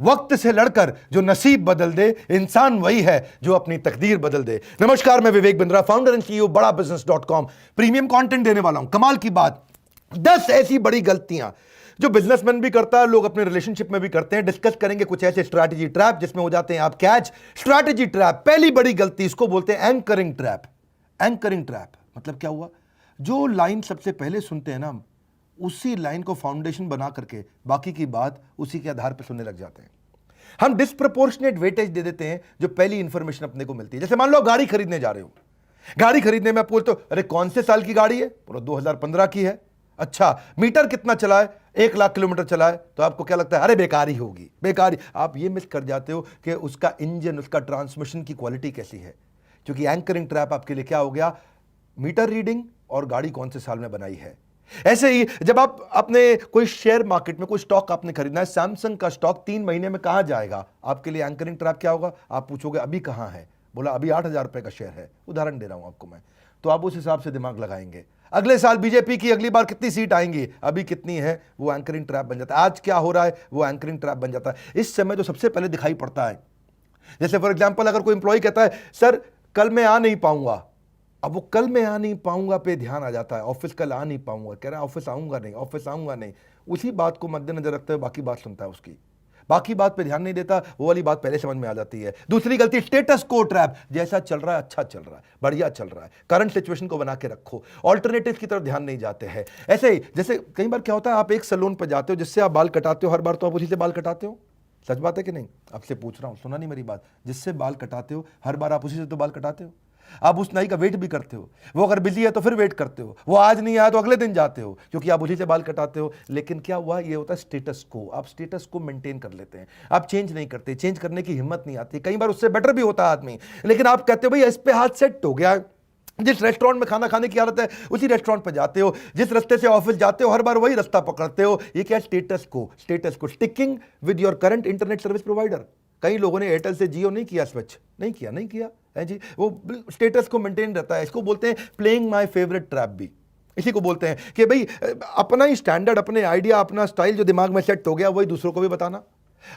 वक्त से लड़कर जो नसीब बदल दे, इंसान वही है जो अपनी तकदीर बदल दे। नमस्कार, मैं Vivek Bindra, founder and CEO बड़ा बिजनेस.com। प्रीमियम कंटेंट देने वाला हूं। कमाल की बात, 10 ऐसी बड़ी गलतियां जो बिजनेसमैन भी करता है, लोग अपने रिलेशनशिप में भी करते हैं। डिस्कस करेंगे कुछ ऐसे स्ट्रैटेजी ट्रैप जिसमें हो जाते हैं आप कैच। स्ट्रैटेजी ट्रैप, पहली बड़ी गलती, इसको बोलते हैं एंकरिंग ट्रैप। एंकरिंग ट्रैप मतलब क्या हुआ? जो लाइन सबसे पहले सुनते हैं ना, उसी लाइन को फाउंडेशन बना करके बाकी की बात उसी के आधार पर सुनने लग जाते हैं। हम डिस्प्रपोर्शनेट वेटेज दे देते हैं जो पहली इंफॉर्मेशन अपने को मिलती है। जैसे मान लो गाड़ी खरीदने जा रहे हो, गाड़ी खरीदने में आप पूछते हो, अरे कौन से साल की गाड़ी है? पूरा 2015 की है। अच्छा, मीटर कितना चला है? 1 लाख किलोमीटर चला है। तो आपको क्या लगता है? अरे बेकार ही होगी, बेकार ही। आप ये मिस कर जाते हो कि उसका इंजन, उसका ट्रांसमिशन की क्वालिटी कैसी है। क्योंकि एंकरिंग ट्रैप आपके लिए क्या हो गया? मीटर रीडिंग और गाड़ी कौन से साल में बनाई है। ऐसे ही जब आप अपने कोई शेयर मार्केट में कोई स्टॉक आपने खरीदना है, सैमसंग का स्टॉक 3 महीने में कहां जाएगा, आपके लिए एंकरिंग ट्रैप क्या होगा? आप पूछोगे अभी कहां है? बोला अभी 8,000 रुपए का शेयर है। उदाहरण दे रहा हूं आपको मैं। तो आप उस हिसाब से दिमाग लगाएंगे। अगले साल बीजेपी की अगली बार कितनी सीट आएंगी, अभी कितनी है, वो एंकरिंग ट्रैप बन जाता है। आज क्या हो रहा है, वो एंकरिंग ट्रैप बन जाता है। इस समय जो सबसे पहले दिखाई पड़ता है, जैसे फॉर एग्जाम्पल अगर कोई इंप्लॉय कहता है सर कल मैं आ नहीं पाऊंगा, अब वो कल मैं आ नहीं पाऊंगा पे ध्यान आ जाता है। ऑफिस कल आ नहीं पाऊंगा, कह रहा है ऑफिस आऊंगा नहीं, ऑफिस आऊंगा नहीं। उसी बात को मद्देनजर रखते हुए बाकी बात सुनता है उसकी, बाकी बात पे ध्यान नहीं देता। वो वाली बात पहले समझ में आ जाती है। दूसरी गलती, स्टेटस को ट्रैप। जैसा चल रहा है, अच्छा चल रहा है, बढ़िया चल रहा है, करंट सिचुएशन को बना के रखो, ऑल्टरनेटिव की तरफ ध्यान नहीं जाते हैं। ऐसे ही जैसे कई बार क्या होता है, आप एक सैलून पर जाते हो जिससे आप बाल कटाते हो, हर बार तो आप उसी से बाल कटाते हो। सच बात है कि नहीं? आपसे पूछ रहा हूं, सुना नहीं मेरी बात? जिससे बाल कटाते हो हर बार आप उसी से तो बाल कटाते हो। आप उस नाई का वेट भी करते हो, वो अगर बिजी है तो फिर वेट करते हो, वो आज नहीं आया तो अगले दिन जाते हो, क्योंकि आप उसी से बाल कटाते हो। लेकिन क्या हुआ, ये होता है स्टेटस को। आप स्टेटस को मेंटेन कर लेते हैं, आप चेंज नहीं करते, चेंज करने की हिम्मत नहीं आती। कई बार उससे बेटर भी होता है आदमी, लेकिन आप कहते हो भाई इस पे हाथ सेट हो गया। जिस रेस्टोरेंट में खाना खाने की आदत है उसी रेस्टोरेंट पर जाते हो, जिस रास्ते से ऑफिस जाते हो हर बार वही रास्ता पकड़ते हो। ये क्या? स्टेटस को। स्टेटस को, sticking with your current internet service provider. कई लोगों ने एयरटेल से जियो नहीं किया, स्विच नहीं किया, नहीं किया है जी। वो स्टेटस को मेंटेन रहता है। इसको बोलते हैं प्लेइंग माय फेवरेट ट्रैप भी। इसी को बोलते हैं कि भाई अपना ही स्टैंडर्ड, अपने आइडिया, अपना स्टाइल जो दिमाग में सेट हो गया वही दूसरों को भी बताना,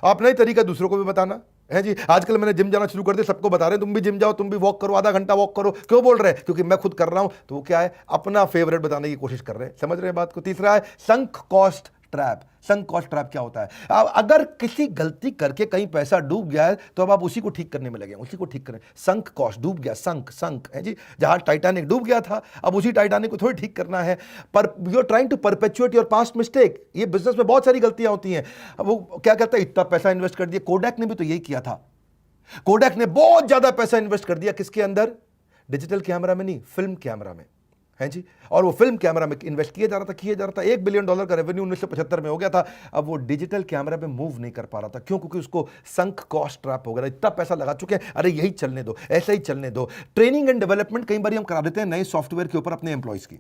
अपना ही तरीका दूसरों को भी बताना है जी। आजकल मैंने जिम जाना शुरू कर दिया, सबको बता रहे हैं तुम भी जिम जाओ, तुम भी वॉक करो, आधा घंटा वॉक करो। क्यों बोल रहे हैं? क्योंकि मैं खुद कर रहा हूं। तो वो क्या है? अपना फेवरेट बताने की कोशिश कर रहे हैं। समझ रहे हैं बात को? तीसरा है sunk cost trap. Sunk cost trap क्या होता है? अब अगर किसी गलती करके कहीं पैसा डूब गया है तो अब आप उसी को ठीक करने में लगे, उसी को ठीक करें। संक कॉस्ट, डूब गया, संक संक है जी। जहां टाइटैनिक डूब गया था, अब उसी टाइटैनिक को थोड़ी ठीक करना है। पर you are trying to perpetuate your past mistake. ये बिजनेस में बहुत सारी गलतियां होती हैं। अब वो क्या कहता है, इतना पैसा इन्वेस्ट कर दिया। कोडैक ने भी तो यही किया था। कोडैक ने बहुत ज्यादा पैसा इन्वेस्ट कर दिया, किसके अंदर? डिजिटल कैमरा में नहीं, फिल्म कैमरा में है जी। और वो फिल्म कैमरा में इन्वेस्ट किया जा रहा था, $1 बिलियन का रेवेन्यू 1975 में हो गया था। अब वो डिजिटल कैमरा पे मूव नहीं कर पा रहा था। क्यों? क्योंकि उसको संक कॉस्ट ट्रैप हो गया। इतना पैसा लगा चुके हैं, अरे यही चलने दो, ऐसा ही चलने दो। ट्रेनिंग एंड डेवलपमेंट कई बार हम करा देते हैं नए सॉफ्टवेयर के ऊपर अपने एम्प्लॉइज की।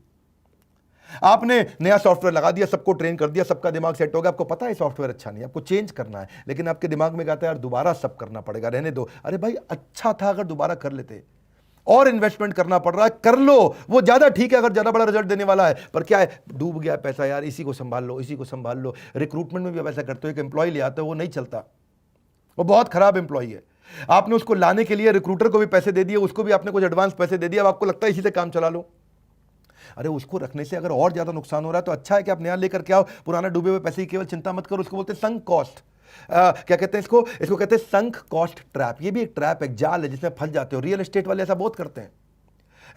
आपने नया सॉफ्टवेयर लगा दिया, सबको ट्रेन कर दिया, सबका दिमाग सेट हो गया, आपको पता है सॉफ्टवेयर अच्छा नहीं है, आपको चेंज करना है, लेकिन आपके दिमाग में कहता है यार दोबारा सब करना पड़ेगा, रहने दो। अरे भाई अच्छा था अगर दोबारा कर लेते, और इन्वेस्टमेंट करना पड़ रहा है, कर लो, वो ज्यादा ठीक है अगर ज्यादा बड़ा रिजल्ट देने वाला है। पर क्या है, डूब गया पैसा, यार इसी को संभाल लो, इसी को संभाल लो। रिक्रूटमेंट में भी आप ऐसा करते हो, एक एम्प्लॉय ले आते हो, वो नहीं चलता, वो बहुत खराब एम्प्लॉय है। आपने उसको लाने के लिए रिक्रूटर को भी पैसे दे दिए, उसको भी आपने कुछ एडवांस पैसे दे दिया, अब आपको लगता है इसी से काम चला लो। अरे उसको रखने से अगर और ज्यादा नुकसान हो रहा है तो अच्छा है कि आप नया लेकर के आओ, पुराना डूबे हुए पैसे की केवल चिंता मत करो। उसको बोलते हैं संक कॉस्ट। क्या कहते हैं इसको कहते हैं संक कॉस्ट ट्रैप। ये भी एक ट्रैप, एक जाल है जिसमें फंस जाते हो। रियल एस्टेट वाले ऐसा बहुत करते हैं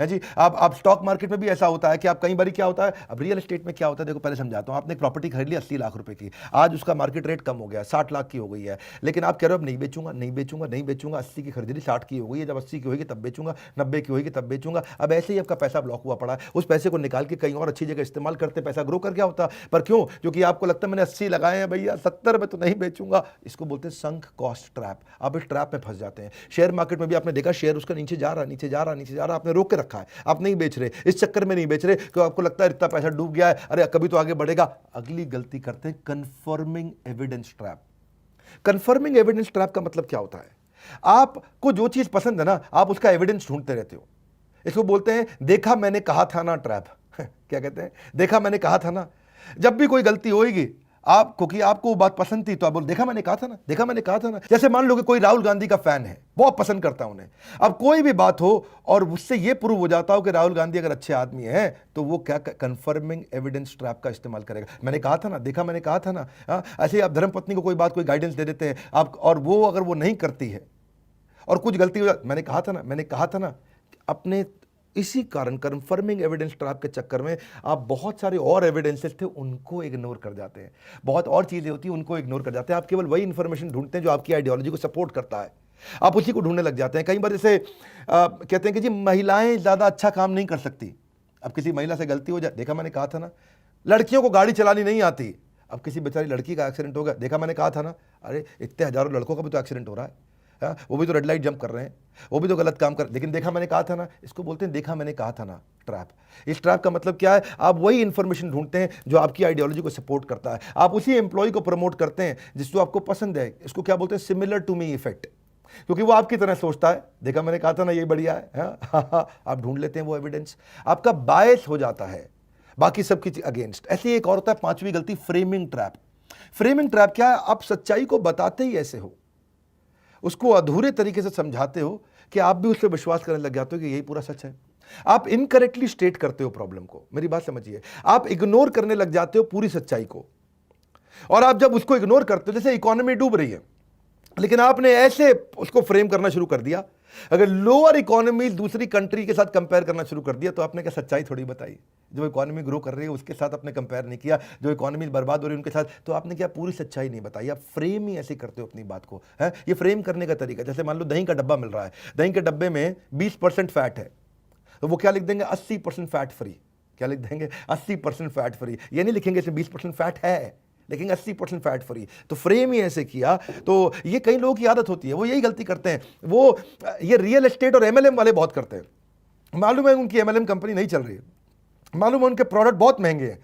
है जी। आप स्टॉक मार्केट में भी ऐसा होता है कि आप कई बार क्या होता है, अब रियल एस्टेट में क्या होता है, देखो पहले समझाता हूं। आपने एक प्रॉपर्टी खरीद ली 80 लाख रुपए की, आज उसका मार्केट रेट कम हो गया, 60 लाख की हो गई है, लेकिन आप कह रहे हो अब नहीं बेचूंगा, नहीं बेचूंगा, नहीं बेचूंगा। 80 की खरीदी, 60 की हो गई है, जब 80 की होगी तब बेचूंगा, 90 की होगी तब बेचूंगा। अब ऐसे ही आपका पैसा ब्लॉक हुआ पड़ा है, उस पैसे को निकाल के कहीं और अच्छी जगह इस्तेमाल करते, पैसा ग्रो कर क्या होता। पर क्यों? क्योंकि आपको लगता है मैंने 80 लगाए हैं भैया, 70 में तो नहीं बेचूंगा। इसको बोलते हैं संक कॉस्ट ट्रैप। आप इस ट्रैप में फंस जाते हैं। शेयर मार्केट में भी आपने देखा, शेयर उसका नीचे जा रहा, नीचे जा रहा, नीचे जा रहा, आपने रोक के रखा है, आप नहीं बेच रहे, इस चक्कर में नहीं बेच रहे क्योंकि आपको लगता है इतना पैसा डूब गया है, अरे कभी तो आगे बढ़ेगा। अगली गलती करते हैं confirming evidence trap. Confirming evidence trap का मतलब क्या होता है? आपको जो चीज पसंद है ना, आप उसका एविडेंस ढूंढते रहते हो। इसको बोलते हैं देखा मैंने कहा था ना ट्रैप। क्या कहते हैं? देखा मैंने कहा था ना। जब भी कोई गलती होगी आप, क्योंकि आपको वो बात पसंद थी तो आप बोल देखा मैंने कहा था ना, देखा मैंने कहा था ना। जैसे मान लो कि कोई राहुल गांधी का फैन है, बहुत पसंद करता है उन्हें, अब कोई भी बात हो और उससे ये प्रूव हो जाता हो कि राहुल गांधी अगर अच्छे आदमी हैं तो वो क्या कंफर्मिंग एविडेंस ट्रैप का इस्तेमाल करेगा। मैंने कहा था ना, देखा मैंने कहा था ना। ऐसे ही आप धर्मपत्नी को कोई बात, कोई गाइडेंस दे देते हैं आप, और वो अगर वो नहीं करती है और कुछ गलती हो जाती, मैंने कहा था ना, मैंने कहा था ना। अपने इसी कारण कंफर्मिंग एविडेंस ट्रैप के चक्कर में आप बहुत सारे और एविडेंसेस थे उनको इग्नोर कर जाते हैं, बहुत और चीजें होती हैं उनको इग्नोर कर जाते हैं। आप केवल वही इंफॉर्मेशन ढूंढते हैं जो आपकी आइडियोलॉजी को सपोर्ट करता है, आप उसी को ढूंढने लग जाते हैं। कई बार जैसे कहते हैं कि जी महिलाएं ज्यादा अच्छा काम नहीं कर सकती। अब किसी महिला से गलती हो जाए, देखा मैंने कहा था ना। लड़कियों को गाड़ी चलानी नहीं आती, अब किसी बेचारी लड़की का एक्सीडेंट हो गया, देखा मैंने कहा था ना। अरे इतने हजारों लड़कों का भी तो एक्सीडेंट हो रहा है, वो भी तो रेड लाइट जंप कर रहे हैं, वो भी तो गलत काम कर, लेकिन देखा मैंने कहा था ना। इसको बोलते हैं देखा मैंने कहा था ना ट्रैप। इस ट्रैप का मतलब क्या है, आप वही इंफॉर्मेशन ढूंढते हैं जो आपकी आइडियोलॉजी को सपोर्ट करता है, आप उसी एम्प्लॉय को प्रमोट करते हैं जिसको आपको पसंद है। इसको क्या बोलते हैं, सिमिलर टू मी इफेक्ट, क्योंकि वो आपकी तरह सोचता है। देखा मैंने कहा था ना, ये बढ़िया है। आप ढूंढ लेते हैं वो एविडेंस, आपका बायस हो जाता है बाकी सबकी अगेंस्ट। ऐसी एक और होता है पांचवी गलती, फ्रेमिंग ट्रैप। फ्रेमिंग ट्रैप क्या है, आप सच्चाई को बताते ही ऐसे हो, उसको अधूरे तरीके से समझाते हो कि आप भी उस पर विश्वास करने लग जाते हो कि यही पूरा सच है। आप इनकरेक्टली स्टेट करते हो प्रॉब्लम को, मेरी बात समझिए। आप इग्नोर करने लग जाते हो पूरी सच्चाई को, और आप जब उसको इग्नोर करते हो, जैसे इकोनॉमी डूब रही है, लेकिन आपने ऐसे उसको फ्रेम करना शुरू कर दिया, अगर लोअर इकोनॉमी दूसरी कंट्री के साथ कंपेयर करना शुरू कर दिया तो आपने क्या सच्चाई थोड़ी बताई। जो इकोनॉमी ग्रो कर रही है उसके साथ आपने कंपेयर नहीं किया, जो इकोनॉमी बर्बाद हो रही है उनके साथ, तो आपने क्या पूरी सच्चाई नहीं बताई। आप फ्रेम ही ऐसे करते हो अपनी बात को, है ये फ्रेम करने का तरीका। जैसे मान लो दही का डब्बा मिल रहा है, दही के डब्बे में 20% फैट है, तो वो क्या लिख देंगे, 80% फैट फ्री। क्या लिख देंगे, 80% फैट फ्री। ये नहीं लिखेंगे इसमें 20% फैट है, लेकिन 80% फैट फ्री। तो फ्रेम ही ऐसे किया। तो ये कई लोगों की आदत होती है, वो यही गलती करते हैं। वो ये रियल एस्टेट और एमएलएम वाले बहुत करते हैं। मालूम है उनकी एमएलएम कंपनी नहीं चल रही है, मालूम है उनके प्रोडक्ट बहुत महंगे हैं,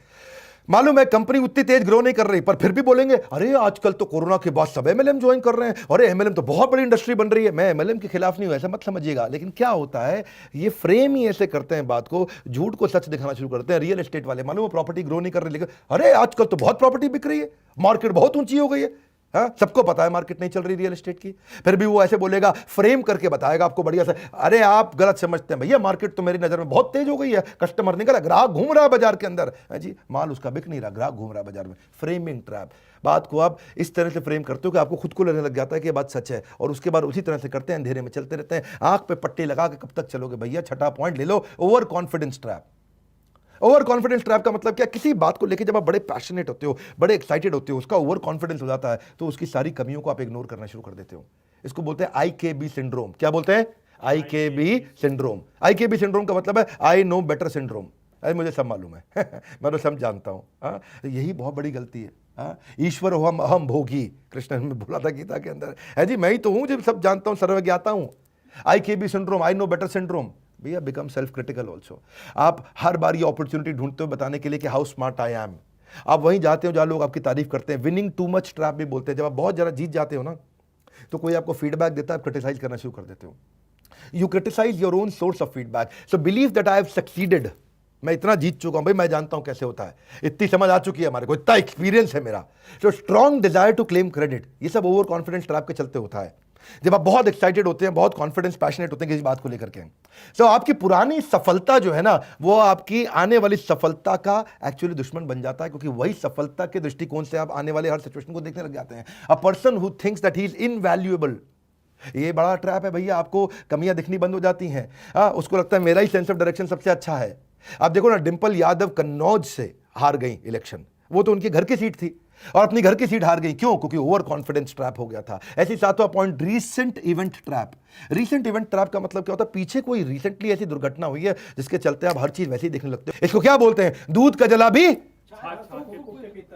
मालूम है कंपनी उतनी तेज ग्रो नहीं कर रही, पर फिर भी बोलेंगे अरे आजकल तो कोरोना के बाद सब एमएलएम ज्वाइन कर रहे हैं, अरे एमएलएम तो बहुत बड़ी इंडस्ट्री बन रही है। मैं एमएलएम के खिलाफ नहीं हूं, ऐसा मत समझिएगा, लेकिन क्या होता है, ये फ्रेम ही ऐसे करते हैं बात को, झूठ को सच दिखाना शुरू करते हैं। रियल एस्टेट वाले मालूम है प्रॉपर्टी ग्रो नहीं कर रही, लेकिन अरे आजकल तो बहुत प्रॉपर्टी बिक रही है, मार्केट बहुत ऊंची हो गई है। हाँ, सबको पता है मार्केट नहीं चल रही रियल एस्टेट की, फिर भी वो ऐसे बोलेगा, फ्रेम करके बताएगा आपको बढ़िया से। अरे आप गलत समझते हैं भैया, मार्केट तो मेरी नजर में बहुत तेज हो गई है, कस्टमर निकला, ग्राहक घूम रहा है बाजार के अंदर, जी माल उसका बिक नहीं रहा, ग्राहक घूम रहा है बाजार में। Framing trap. बात को आप इस तरह से फ्रेम करते हो कि आपको खुद को लगने लग जाता है कि ये बात सच है, और उसके बाद उसी तरह से करते हैं, अंधेरे में चलते रहते हैं। आंख पे पट्टी लगा के कब तक चलोगे भैया, छठा पॉइंट ले लो, over confidence trap. Over confidence trap का मतलब क्या, किसी बात को लेकर जब आप बड़े पैशनेट होते हो, बड़े एक्साइटेड होते हो, उसका ओवर कॉन्फिडेंस हो जाता है, तो उसकी सारी कमियों को आप इग्नोर करना शुरू कर देते हो। इसको बोलते हैं IKB सिंड्रोम। क्या बोलते हैं, IKB सिंड्रोम। IKB सिंड्रोम का मतलब है आई नो बेटर सिंड्रोम। अरे मुझे सब मालूम है मैं तो सब जानता हूँ। यही बहुत बड़ी गलती है। ईश्वर हो हम अहम भोगी, कृष्ण ने बोला था गीता के अंदर, है जी मैं ही तो हूँ जो सब जानता हूँ, सर्वज्ञाता हूँ। IKB syndrome, I know better syndrome. भैया बिकम सेल्फ क्रिटिकल ऑल्सो। आप हर बार ये अपॉर्चुनिटी ढूंढते हो बताने के लिए कि हाउ स्मार्ट आई एम। आप वहीं जाते हो जहां लोग आपकी तारीफ करते हैं। विनिंग टू मच ट्रैप भी बोलते हैं। जब आप बहुत ज़्यादा जीत जाते हो ना, तो कोई आपको फीडबैक देता है, आप क्रिटिसाइज करना शुरू कर देते हो। You criticise your own source of feedback. So believe that I have succeeded. मैं इतना जीत चुका हूं भाई, मैं जानता हूं कैसे होता है, इतनी समझ आ चुकी है हमारे को, इतना एक्सपीरियंस है मेरा। So strong desire to claim credit, ये सब ओवर कॉन्फिडेंस ट्रैप के चलते होता है। जब आप बहुत एक्साइटेड होते हैं, बहुत कॉन्फिडेंस पैशनेट होते हैं किसी बात को लेकर के, तो आपकी पुरानी सफलता जो है ना, वो आपकी आने वाली सफलता का एक्चुअली दुश्मन बन जाता है, क्योंकि वही सफलता के दृष्टिकोण से आप आने वाले हर सिचुएशन को देखने लग जाते हैं। A person who thinks that he is invaluable, ये बड़ा ट्रैप है भैया। आपको कमियां दिखनी बंद हो जाती हैं। उसको लगता है मेरा ही सेंस ऑफ डायरेक्शन सबसे अच्छा है। आप देखो ना, डिंपल यादव कन्नौज से हार गई इलेक्शन, वो तो उनकी घर की सीट थी, और अपनी घर की सीट हार गई। क्यों? क्योंकि ओवर कॉन्फिडेंस ट्रैप हो गया था। ऐसी सातवां point, recent event trap. Recent event trap का मतलब क्या होता है, पीछे कोई रिसेंटली ऐसी दुर्घटना हुई है जिसके चलते आप हर चीज वैसे ही देखने लगते हो। इसको क्या बोलते हैं, दूध का जला भी,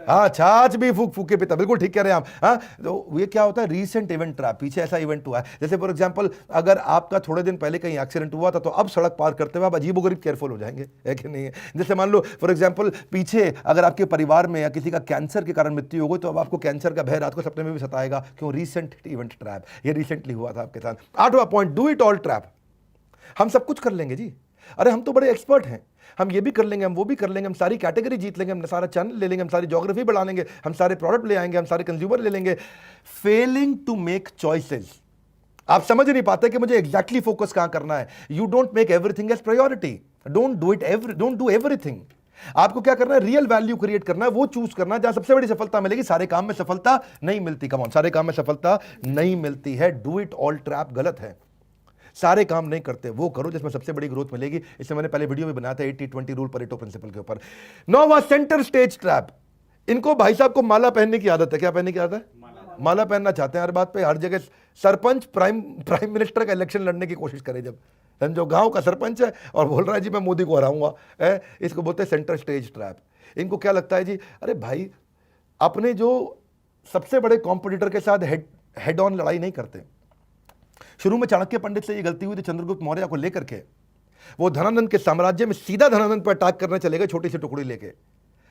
हाँ छाछ भी फूक फूक के पीता। बिल्कुल ठीक कह रहे हैं आप। हाँ, तो ये क्या होता है, रीसेंट इवेंट ट्रैप। पीछे ऐसा इवेंट हुआ है, जैसे फॉर एग्जांपल अगर आपका थोड़े दिन पहले कहीं एक्सीडेंट हुआ था, तो अब सड़क पार करते हुए आप अजीबोगरीब केयरफुल हो जाएंगे, है कि नहीं है? जैसे मान लो फॉर एग्जांपल पीछे अगर आपके परिवार में या किसी का कैंसर के कारण मृत्यु हो गई, तो अब आपको कैंसर का भय रात को सपने में भी सताएगा। क्यों? रीसेंट इवेंट ट्रैप, ये रिसेंटली हुआ था आपके साथ। आठवां point, do it all trap. हम सब कुछ कर लेंगे जी, अरे हम तो बड़े एक्सपर्ट हैं, हम ये भी कर लेंगे, हम वो भी कर लेंगे, हम सारी कैटेगरी जीत लेंगे, हम सारा चैनल ले लेंगे, हम सारी ज्योग्राफी बढ़ा लेंगे, हम सारे प्रोडक्ट ले आएंगे, हम सारे कंज्यूमर ले लेंगे। फेलिंग टू मेक चॉइसेस, आप समझ नहीं पाते कि मुझे एग्जैक्टली फोकस कहां करना है। You don't make everything as priority, don't do everything. आपको क्या करना है, रियल वैल्यू क्रिएट करना है, वो चूज करना है जहां सबसे बड़ी सफलता मिलेगी। सारे काम में सफलता नहीं मिलती, कम ऑन, सारे काम में सफलता नहीं मिलती है। डू इट ऑल ट्रैप गलत है, सारे काम नहीं करते, वो करो जिसमें सबसे बड़ी ग्रोथ मिलेगी। इससे मैंने पहले वीडियो भी बनाया था 80-20 रूल, परेटो प्रिंसिपल के ऊपर। नौवां, सेंटर स्टेज ट्रैप। इनको भाई साहब को माला पहनने की आदत है। क्या पहनने की आदत है? माला पहनना चाहते हैं हर बात पे, हर जगह। सरपंच प्राइम मिनिस्टर का इलेक्शन लड़ने की कोशिश करे, जब जो गांव का सरपंच है और बोल रहा है जी मैं मोदी को हराऊंगा, इसको बोलते हैं सेंटर स्टेज ट्रैप। इनको क्या लगता है जी, अरे भाई अपने जो सबसे बड़े कॉम्पिटिटर के साथ हेड ऑन लड़ाई नहीं करते। शुरू में चाणक्य पंडित से ये गलती हुई थी चंद्रगुप्त मौर्य को लेकर के। वो धनानंद के साम्राज्य में सीधा धनानंद पर अटैक करने चले गए छोटी सी टुकड़ी लेके।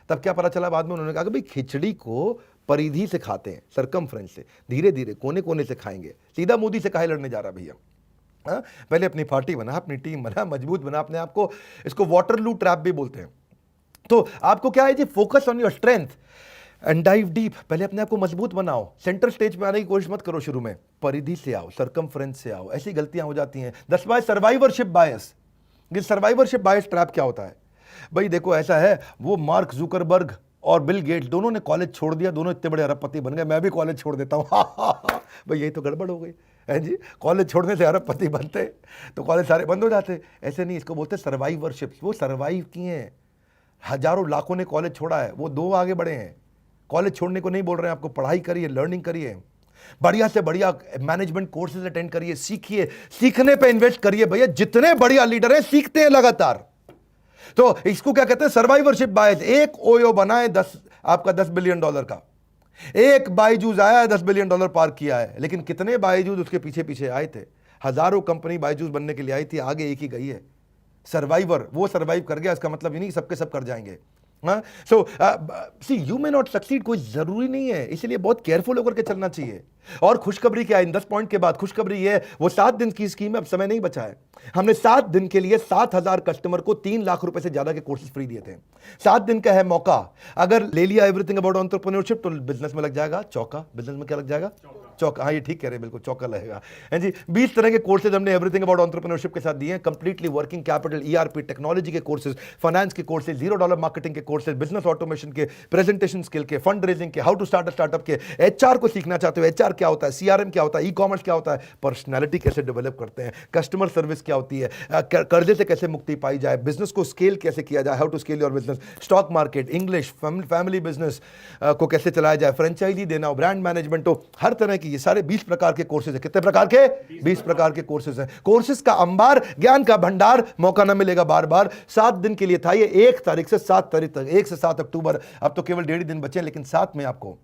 तब क्या पता चला बाद में, उन्होंने कहा कि भाई खिचड़ी को परिधि से खाते हैं, सरकमफ्रेंस से, धीरे धीरे कोने कोने से खाएंगे, सीधा मोदी से काहे लड़ने जा रहा भैया। पहले अपनी पार्टी बना, अपनी टीम बना, मजबूत बना अपने आप को। इसको वाटरलू ट्रैप भी बोलते हैं। तो आपको क्या है जी, focus on your strength and dive deep. पहले अपने आप को मजबूत बनाओ, सेंटर स्टेज पे आने की कोशिश मत करो, शुरू में परिधि से आओ, सरकमफ्रेंस से आओ। ऐसी गलतियां हो जाती हैं। 10वां, सर्वाइवरशिप बायस। ये सर्वाइवरशिप बायस ट्रैप क्या होता है भाई? देखो ऐसा है, वो मार्क जुकरबर्ग और बिल गेट्स दोनों ने कॉलेज छोड़ दिया, दोनों इतने बड़े अरबपति बन गए, मैं भी कॉलेज छोड़ देता हूँ। भाई यही तो गड़बड़ हो गई है जी। कॉलेज छोड़ने से अरबपति बनते तो कॉलेज सारे बंद हो जाते। ऐसे नहीं, इसको बोलते सर्वाइवरशिप। वो सर्वाइव किए हैं, हजारों लाखों ने कॉलेज छोड़ा है, वो 2 आगे बढ़े हैं। कॉलेज छोड़ने को नहीं बोल रहे हैं आपको, पढ़ाई करिए, लर्निंग करिए, बढ़िया से बढ़िया मैनेजमेंट कोर्सेज अटेंड करिए, सीखिए, सीखने पे इन्वेस्ट करिए भैया। जितने बढ़िया लीडर हैं सीखते हैं लगातार। तो इसको क्या कहते हैं, सर्वाइवरशिप बायस। एक ओयो बनाए आपका $10 बिलियन का, एक बायजूस आया $10 बिलियन पार किया है, लेकिन कितने बायजूस उसके पीछे पीछे आए थे? हजारों कंपनी बायजूस बनने के लिए आई थी, आगे एक ही गई है। सर्वाइवर, वो सर्वाइव कर गया, इसका मतलब ये नहीं सबके सब कर जाएंगे। सो सी यू मे नॉट सक्सीड, कोई जरूरी नहीं है, इसलिए बहुत केयरफुल होकर के चलना चाहिए। और खुशखबरी क्या है इन 10 पॉइंट के बाद? खुशखबरी ये है, वो 7 दिन की स्कीम है, अब समय नहीं बचा है। हमने 7 दिन के लिए 7,000 कस्टमर को 3 लाख रुपए से ज्यादा के कोर्सेज फ्री दिए थे। 7 दिन का है मौका, अगर ले लिया एवरीथिंग अबाउट एंटरप्रेन्योरशिप तो बिजनेस में लग जाएगा चौका। बिजनेस में क्या लग जाएगा? चौका। हाँ, ये ठीक कह रहे हैं, बिल्कुल चौका लगेगा, है जी। 20 तरह के कोर्सेज हमने एवरीथिंग अबाउट एंटरप्रेन्योरशिप के साथ दिए हैं। Completely working capital, ERP, technology के कोर्सेज, फाइनेंस के कोर्सेज, $0 मार्केटिंग के कोर्सेज, बिजनेस ऑटोमेशन के, प्रेजेंटेशन स्किल के, फंड रेजिंग के, how to start a startup के, HR को सीखना चाहते हो, HR क्या होता है, CRM क्या होता है, ई-कॉमर्स क्या होता है, पर्सनैलिटी कैसे डेवलप करते हैं, कस्टमर सर्विस क्या होती है, कर्जे से कैसे मुक्ति पाई जाए, बिजनेस को स्केल कैसे किया जाए, how to scale your business, stock market, English, family business को कैसे चलाया जाए, फ्रेंचाइजी देना हो, ब्रांड मैनेजमेंट हो, हर तरह की, ये सारे 20 प्रकार के कोर्सेज है। कितने प्रकार के? 20 प्रकार के कोर्सेज हैं। कोर्सेज का अंबार, ज्ञान का भंडार, मौका ना मिलेगा बार बार। 7 दिन के लिए था ये, 1 तारीख से 7 तारीख तक, 1 से 7 अक्टूबर। अब तो केवल 1.5 दिन बचे हैं, लेकिन साथ में आपको,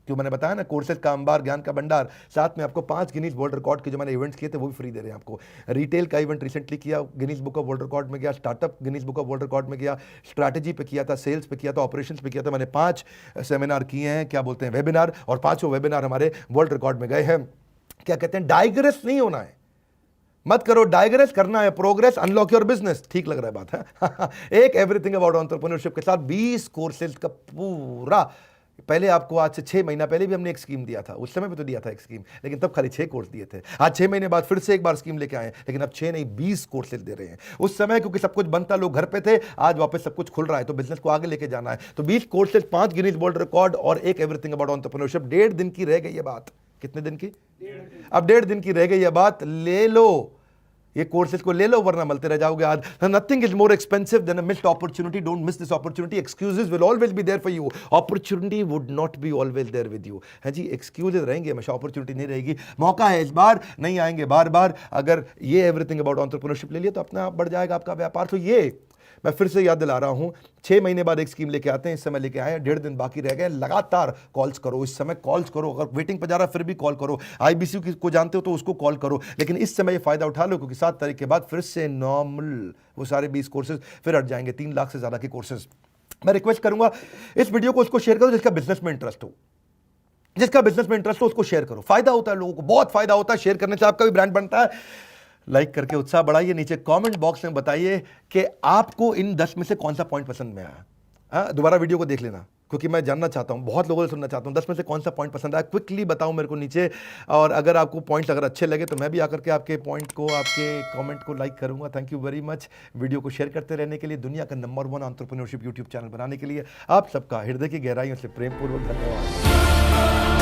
क्यों मैंने बताया ना, कोर्सेज का अंबार, ज्ञान का भंडार, साथ में आपको 5 गिनीज वर्ल्ड रिकॉर्ड के जो मैंने इवेंट्स किए थे वो भी फ्री दे रहे हैं आपको। रिटेल का इवेंट रिसेंटली किया, Guinness book of world record में गया, startup Guinness book of world record में गया, स्ट्रैटेजी पे किया था, सेल्स पे किया था, ऑपरेशंस पे किया था। मैंने 5 सेमिनार किए हैं, क्या बोलते हैं, वेबिनार, और 5 वेबिनार हमारे वर्ल्ड रिकॉर्ड में गए हैं। क्या कहते हैं, डाइग्रेस नहीं होना है, मत करो, डाइग्रेस करना है, प्रोग्रेस, अनलॉक योर बिजनेस। ठीक लग रहा है बात है? एक एवरीथिंग अबाउट एंटरप्रेन्योरशिप के साथ 20 कोर्सेज का पूरा। पहले आपको आज से 6 महीना पहले भी हमने एक स्कीम दिया था, उस समय भी तो दिया था एक स्कीम, लेकिन तब खाली 6 कोर्स दिए थे। आज 6 महीने बाद फिर से एक बार स्कीम लेके आए, लेकिन अब 6 नहीं 20 कोर्सेज दे रहे हैं। उस समय क्योंकि सब कुछ बनता, लोग घर पे थे, आज वापस सब कुछ खुल रहा है, तो बिजनेस को आगे लेके जाना है। तो 20 कोर्सेज, 5 गिनीज वर्ल्ड रिकॉर्ड और एक एवरीथिंग अबाउट एंटरप्रेन्योरशिप। 1.5 दिन की रह गई है बात। कितने दिन की? अब 1.5 दिन की रह गई है बात। ले लो ये कोर्सेज को, ले लो, वरना मलते रह जाओगे। आज nothing is more expensive than a missed opportunity. Don't miss this opportunity. Excuses will always be there for you, opportunity would not be always there with you, है जी। एक्सक्यूजेस रहेंगे हमेशा, अपॉर्चुनिटी नहीं रहेगी। मौका है इस बार, नहीं आएंगे बार बार। अगर ये एवरीथिंग अबाउट एंटरप्रेन्योरशिप ले लिया तो अपने आप बढ़ जाएगा आपका व्यापार। तो ये मैं फिर से याद दिला रहा हूं, 6 महीने बाद एक स्कीम लेके आते हैं, इस समय लेके आए, 1.5 दिन बाकी रह गए। लगातार कॉल्स करो, इस समय कॉल्स करो, अगर वेटिंग पर जा रहा है फिर भी कॉल करो, IBC को जानते हो तो उसको कॉल करो, लेकिन इस समय ये फायदा उठा लो, क्योंकि 7 तारीख के बाद फिर से नॉर्मल वो सारे 20 कोर्सेज फिर हट जाएंगे, 3 लाख से ज्यादा के कोर्सेज। मैं रिक्वेस्ट करूंगा इस वीडियो को उसको शेयर करो जिसका बिजनेस में इंटरेस्ट हो, जिसका बिजनेस में इंटरेस्ट हो उसको शेयर करो। फायदा होता है लोगों को, बहुत फायदा होता है, शेयर करने से आपका भी ब्रांड बनता है। लाइक करके उत्साह बढ़ाइए। नीचे कमेंट बॉक्स में बताइए कि आपको इन 10 में से कौन सा पॉइंट पसंद में आया। हाँ, दोबारा वीडियो को देख लेना, क्योंकि मैं जानना चाहता हूँ, बहुत लोगों से सुनना चाहता हूँ 10 में से कौन सा पॉइंट पसंद आया। क्विकली बताओ मेरे को नीचे। और अगर आपको पॉइंट्स अगर अच्छे लगे तो मैं भी आकर के आपके पॉइंट को, आपके कमेंट को लाइक करूंगा। Thank you very much. Video को शेयर करते रहने के लिए, दुनिया का नंबर 1 एंटरप्रेन्योरशिप यूट्यूब चैनल बनाने के लिए आप सबका हृदय की गहराइयों से प्रेमपूर्वक धन्यवाद।